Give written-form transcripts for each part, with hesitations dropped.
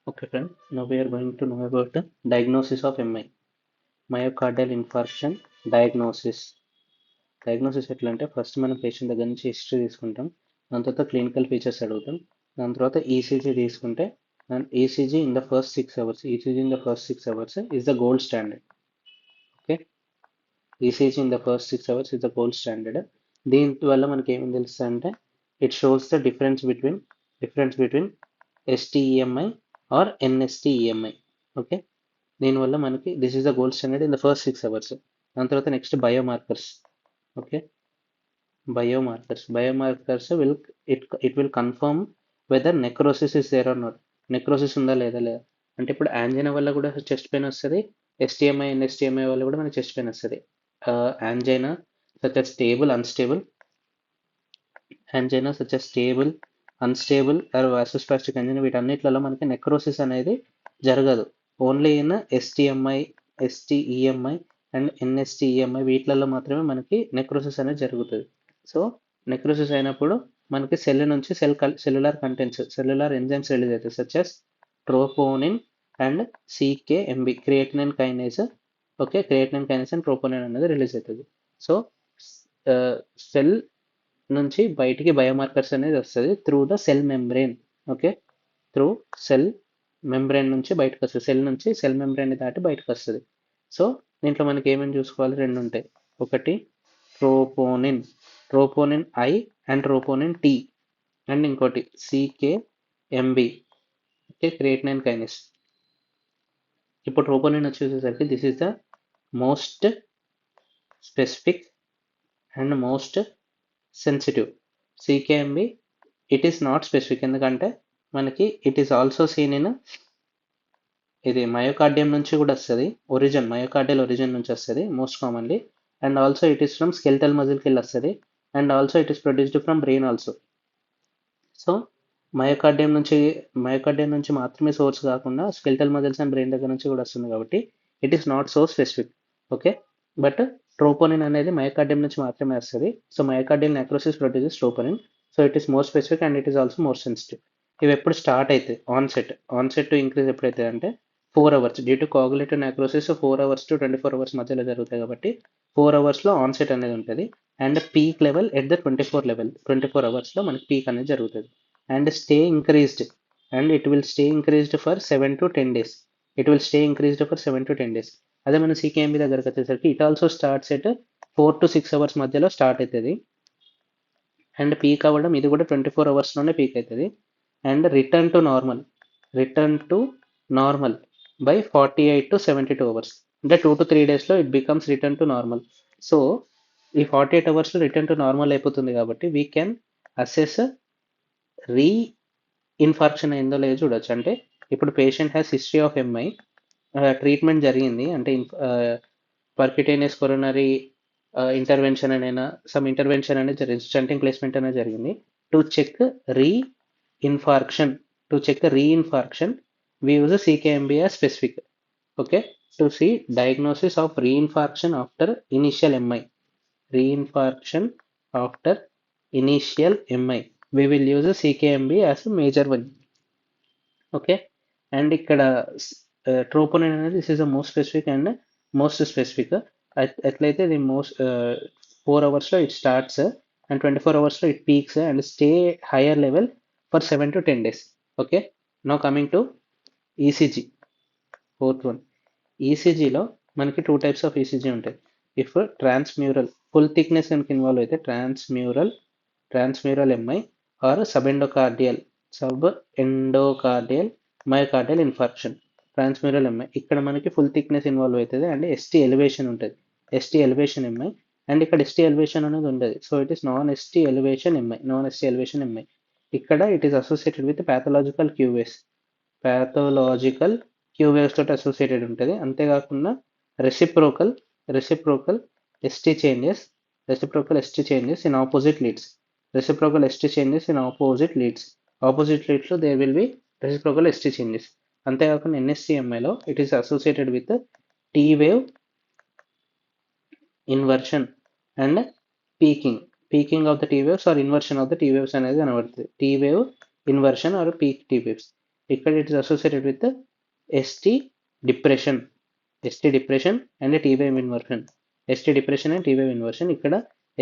Okay, friend. Now we are going to know about the diagnosis of MI, myocardial infarction diagnosis. Diagnosis ఎట్లా అంటే first మనం patient దగ్గర నుంచి history తీసుకుంటాం. దాని తర్వాత క్లినికల్ ఫీచర్స్ అడుగుతాం. దాని తర్వాత ఈసీజీ తీసుకుంటే ECG in the first 6 hours ECG in the first 6 hours is the gold standard. Okay, ECG in the first 6 hours is the gold standard. దీనివల్ల మనకి ఏమేమి తెలుస్తుంది అంటే it shows the difference between STEMI or NSTEMI. Okay, దీనివల్ల మనకి this is the gold standard in the first 6 hours. దాని తర్వాత next biomarkers. Okay, biomarkers it will confirm whether necrosis is there are not. Necrosis ఉందా లేదా అంటే ఇప్పుడు angina వల్ల కూడా చెస్ట్ పెయిన్ వస్తుంది, ఎస్టీఎంఐ ఎన్ఎస్టీఎంఐ వల్ల కూడా మనకి చెస్ట్ పెయిన్ వస్తుంది. Angina such as stable unstable or vasospastic angina వీటన్నిటిలో మనకి నెక్రోసిస్ అనేది జరగదు. Only in STEMI STEMI and NSTEMI వీటిలలో మాత్రమే మనకి నెక్రోసిస్ అనేది జరుగుతుంది. సో నెక్రోసిస్ అయినప్పుడు మనకి సెల్ నుంచి cellular contents cellular enzymes release అవుతాయి such as troponin and CKMB creatinine kinase. Okay, creatinine kinase and troponin అనేది రిలీజ్ అవుతుంది. సో సెల్ నుంచి బయటికి బయోమార్కర్స్ అనేది వస్తుంది through the cell membrane. Okay, through cell membrane నుంచి బయటకు వస్తుంది, సెల్ నుంచి సెల్ మెంబ్రెయిన్ దాటి బయటకు వస్తుంది. సో దీంట్లో మనకి ఏమేమి చూసుకోవాలి, రెండు ఉంటాయి. ఒకటి troponin I and troponin T, and ఇంకోటి సికేఎంబి. Okay, creatinine kinase. ఇప్పుడు ట్రోపోనిన్ వచ్చేసరికి this is the most specific and most sensitive. CKMB it is not specific, ఎందుకంటే మనకి it is also seen in ఇది మయోకార్డియం నుంచి కూడా వస్తుంది, మయోకార్డియల్ ఒరిజిన్ నుంచి వస్తుంది most commonly. And also it is from skeletal మజిల్కి వెళ్ళి వస్తుంది. And also it is produced from brain also. So myocardium నుంచి మాత్రమే సోర్స్ కాకుండా స్కెల్టల్ మజిల్స్ అండ్ బ్రెయిన్ దగ్గర నుంచి కూడా వస్తుంది, కాబట్టి it is not so specific. Okay, but troponin అనేది మయోకార్డియం నుంచి మాత్రమే వస్తుంది. So myocardial necrosis produces troponin. So it is more specific and it is also more sensitive. ఇవి ఎప్పుడు స్టార్ట్ అవుతాయి, ఆన్సెట్ టు ఇంక్రీజ్ ఎప్పుడైతే అంటే 4 hours due to coagulative necrosis 4 hours to 24 hours మధ్యలో జరుగుతాయి, కాబట్టి 4 అవర్స్లో ఆన్సెట్ అనేది ఉంటుంది. And peak level at the 24 అవర్స్లో మనకి పీక్ అనేది జరుగుతుంది. And stay increased and it will stay increased for 7 to 10 days. అదే మన సికేఎంబి దగ్గరకు వచ్చేసరికి it also starts at 4 to 6 hours మధ్యలో స్టార్ట్ అవుతుంది. అండ్ పీక్ అవ్వడం ఇది కూడా 24 అవర్స్లోనే పీక్ అవుతుంది. And return to normal by 48 to 72 hours. అంటే 2 to 3 daysలో it becomes return to normal. So ఈ 48 అవర్స్లో రిటర్న్ టు నార్మల్ అయిపోతుంది, కాబట్టి వీ కెన్ అసెస్ ఇన్ఫార్క్షన్ అయిందో లేదో చూడొచ్చు. అంటే ఇప్పుడు patient has history of MI, treatment జరిగింది అంటే పర్క్యుటేనియస్ కొరోనరీ ఇంటర్వెన్షన్ అనేది జరిగింది, స్టంటింగ్ ప్లేస్మెంట్ అనేది జరిగింది. To check reinfarction we use a CKMB as specific. Okay, to see diagnosis of reinfarction after initial MI. We will use a CKMB as a major one. Okay, and ఇక్కడ troponin అనేది this is the most specific. ఎట్లయితే ఇది 4 అవర్స్లో it starts and 24 అవర్స్లో it peaks and stay higher level for 7 to 10 days. Okay, now coming to ECG, fourth one. ఈసీజీలో మనకి 2 types of ECG ఉంటాయి. If transmural full thickness కనుక involve అయితే transmural MI or subendocardial myocardial infarction. Transmural MI ఇక్కడ మనకి full thickness involve అవుతుంది and ST elevation ఉంటుంది, ST elevation MI. And ఇక్కడ ఎస్టీ ఎలివేషన్ అనేది ఉండదు, so it is non ST elevation MI. ఇక్కడ it is associated with pathological Q waves తోటి associated ఉంటుంది. అంతేకాకుండా reciprocal ST changes in opposite leads. Opposite లీడ్స్లో there will be reciprocal ST changes. అంతేకాకుండా ఎన్ఎస్సిఎంఐలో it is associated with T wave inversion and peaking of the T waves or inversion of the T waves అనేది కనబడుతుంది. T wave inversion are peak T waves. ఇక్కడ it is associated with ST depression, and T wave inversion. ST depression and T wave inversion. ఇక్కడ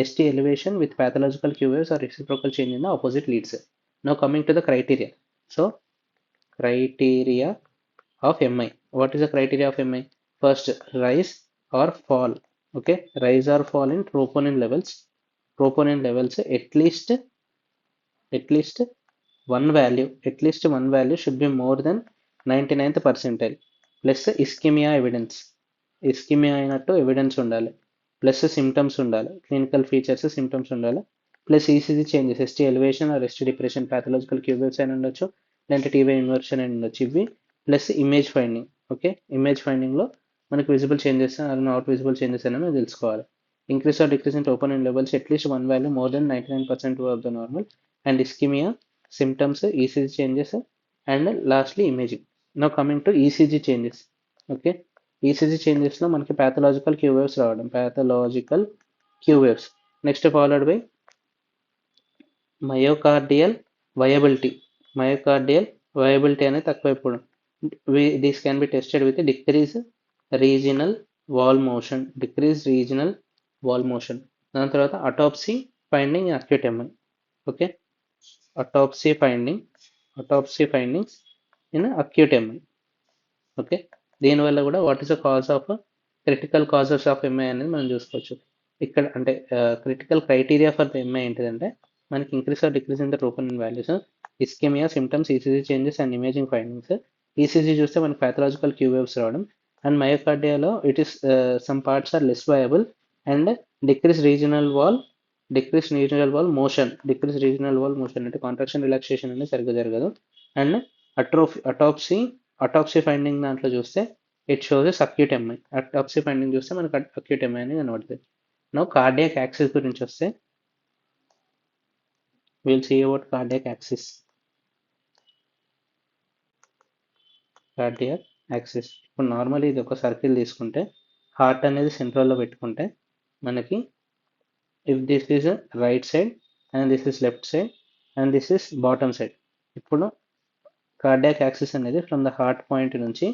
ST elevation with pathological Q waves or reciprocal change in the opposite leads. Now coming to the criteria. So criteria of MI. What is the criteria of MI? First, rise or fall. Okay, rise or fall in troponin levels. Troponin levels at least one value should be more than 99th percentile. Plus ischemia evidence. Ischemia అయినట్టు evidence ఉండాలి, plus symptoms ఉండాలి, clinical features symptoms ఉండాలి, plus ECG changes, ST elevation or ST depression, pathological Q waves అని ఉండొచ్చు, లేదంటే T wave inversion అని ఉండొచ్చు. ఇవి plus image finding. Okay, image ఫైండింగ్లో మనకి visible changes or not visible changes అని మనం తెలుసుకోవాలి. Increase or decrease in troponin levels at least one value more than 99% of the normal, and ischemia, symptoms, ECG changes, and lastly imaging. Now coming to ECG changes. Okay, ECG చేంజెస్లో మనకి pathological Q waves రావడం, pathological Q waves. Next followed by myocardial viability. Myocardial viability అనేది తక్కువైపోవడం. This can be tested with decrease regional wall motion, దాని తర్వాత autopsy finding acute MI. Okay, autopsy findings in acute MI. Okay, దీనివల్ల కూడా what is the cause of critical causes of MI అనేది మనం చూసుకోవచ్చు. ఇక్కడ అంటే critical criteria for the MI ఏంటిదంటే మనకి increase or decrease in the troponin values, ischemia, symptoms, ECG changes and imaging findings. ECG చూస్తే మనకి ప్యాథలాజికల్ క్యూ వేవ్స్ రావడం, అండ్ మయోకార్డియాలో it is some parts are less viable, and decrease regional wall motion అంటే contraction relaxation అనేది సరిగ్గా జరగదు. And autopsy finding దాంట్లో చూస్తే it shows acute MI. Autopsy finding చూస్తే మనకు అక్యూట్ ఎంఐ అని కనబడుతుంది. నౌ కార్డియాక్ యాక్సిస్ గురించి వస్తే will see about cardiac axis. ఇప్పుడు నార్మల్ ఇది ఒక సర్కిల్ తీసుకుంటే హార్ట్ అనేది సెంట్రల్లో పెట్టుకుంటే మనకి if this is right side and this is left side and this is bottom side. ఇప్పుడు కార్డియాక్ యాక్సిస్ అనేది ఫ్రమ్ ద హార్ట్ పాయింట్ నుంచి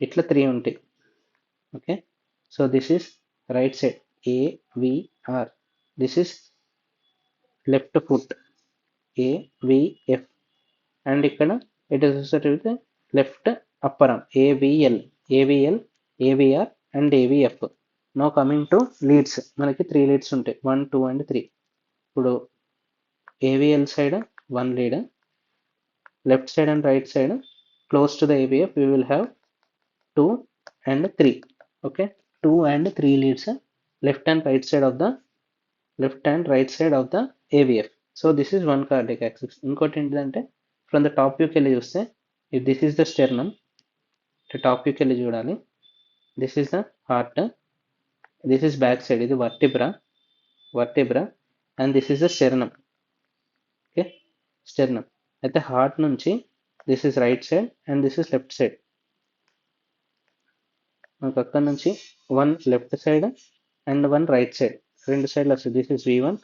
ఇట్లా 3 ఉంటాయి. Okay, so this is right side AVR, this is left foot AVF, and ఇక్కడ it is associated with left upper arm AVL, AVR and AVF. Now coming to leads, మనకి 3 leads ఉంటాయి, 1, 2 and 3. ఇప్పుడు AVL side 1 lead, left side and right side close to the AVF we will have 2 and 3. Okay, 2 and 3 leads left and right side of the AVF. So this is one cardiac axis. ఇంకోటి ఏంటంటే from the top వ్యూకి వెళ్ళి చూస్తే if this is the sternum, top వ్యూకి వెళ్ళి చూడాలి, this is the heart, this is back side, ఇది vertebra and this is the sternum. Okay, sternum అయితే హార్ట్ నుంచి this is right side and this is left side. మనకు అక్కడ నుంచి 1 left side and 1 right side, 2 సైడ్లు వస్తుంది. దిస్ ఈస్ V1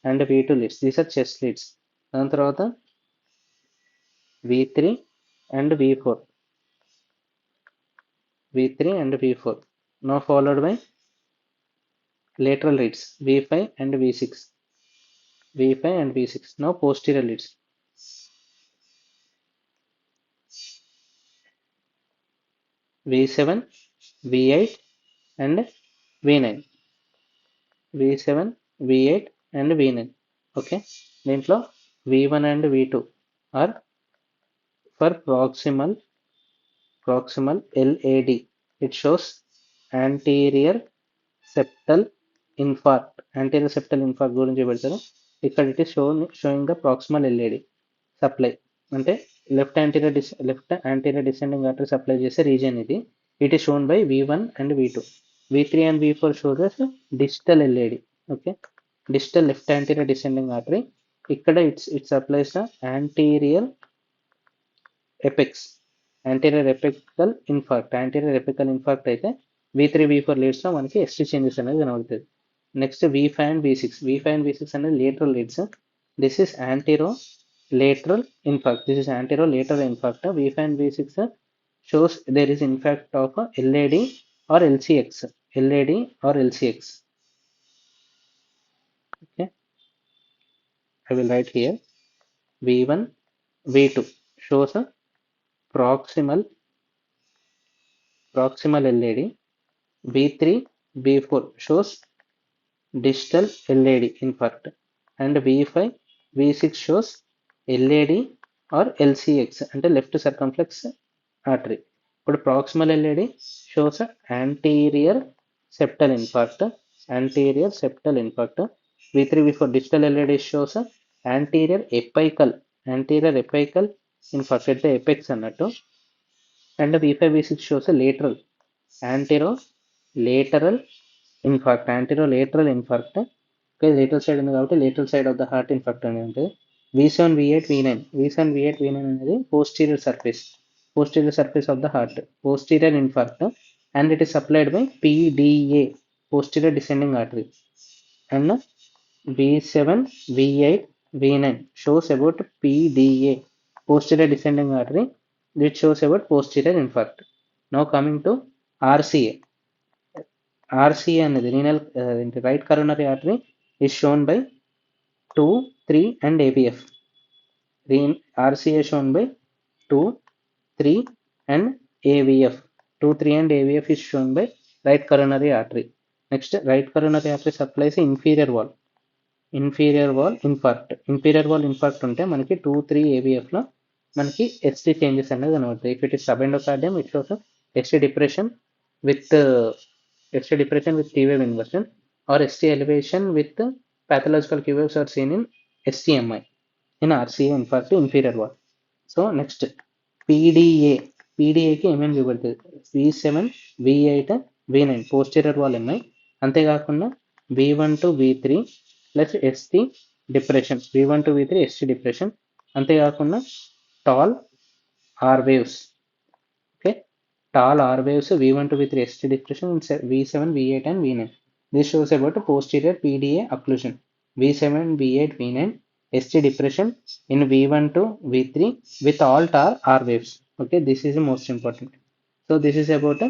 and V2 leads, these are chest leads. దాని తర్వాత V3 and V4, no followed by lateral leads V5 and V6, now posterior leads V7, V8 and V9, and V9. Okay, దీంట్లో V1 and V2 are for proximal LAD. It shows anterior septal infarct. గురించి పెడతారు ఇక్కడ. It is showing the proximal LAD supply, అంటే left anterior descending artery supply చేసే region ఇది. It is shown by V1 and V2. V3 and V4 shows as distal LAD. Okay, distal left anterior descending artery. ఇక్కడ it supplies the anterior apical infarct అయితే V3, V4 leads లో మనకి ST changes అనేది కనబడుతుంది. Next V5 and V6 అనేది lateral leads. This is antero lateral infarct. This is anterolateral infarct. V5 and V6 shows there is infarct of LAD or LCX. LAD or LCX. Okay, I will write here. V1, V2 shows a proximal LAD. V3, V4 shows distal LAD infarct, and V5, V6 shows LAD or LCX అంటే left circumflex artery. ఇప్పుడు proximal LAD shows anterior septal infarct, anterior septal infarct. V3, V4 distal LAD shows anterior apical infarct at the apex అన్నట్టు, and V5, V6 shows anterolateral infarct. Okay, lateral side ఉంది కాబట్టి lateral side of the heart infarct అనేది ఉంటుంది. V7, V8, V9 అనేది posterior surface of the heart, posterior infarct, and it is supplied by PDA, posterior descending artery. And V7, V8, V9 shows about PDA, posterior descending artery, which shows about posterior infarct. Now coming to RCA. RCA అనేది renal right coronary artery is shown by 2, 3 and AVF. RCA shown by 2, 3 and AVF. 2, 3 and AVF is shown by right coronary artery. Next, right coronary artery supplies inferior wall infarct ఉంటే మనకి 2, 3 AVF లో మనకి ST changes అనేది కనబడుతుంది. If it is subendocardium, it shows ST depression with T wave inversion, or ST elevation with pathological Q waves are seen in STMI in RCA infarct inferior wall. So next, PDA కి ఏమేమి చూపెడుతుంది? V7, V8, V9 posterior wall MI, అంతేకాకుండా V1 to V3 plus ST depression, V1 to V3 ST depression, అంతేకాకుండా tall R waves. Okay, tall R waves V1 to V3 ST depression in V7, V8 and V9. This shows about posterior PDA occlusion. V7, V8, V9 ST depression in V1 to V3 with all tall R waves. Okay, this is the most important. So this is about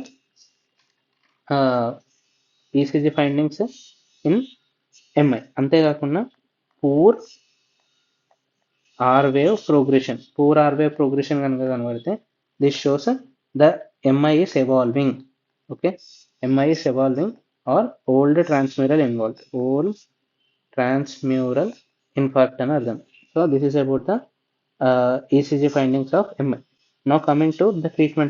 ECG findings in MI. అంతేకాకుండా poor R wave progression కనుక కనబడితే this shows the MI is evolving. Okay, MI is evolving or old transmural infarct అని అర్థం. So this is about the ECG findings of MI. Now coming to the treatment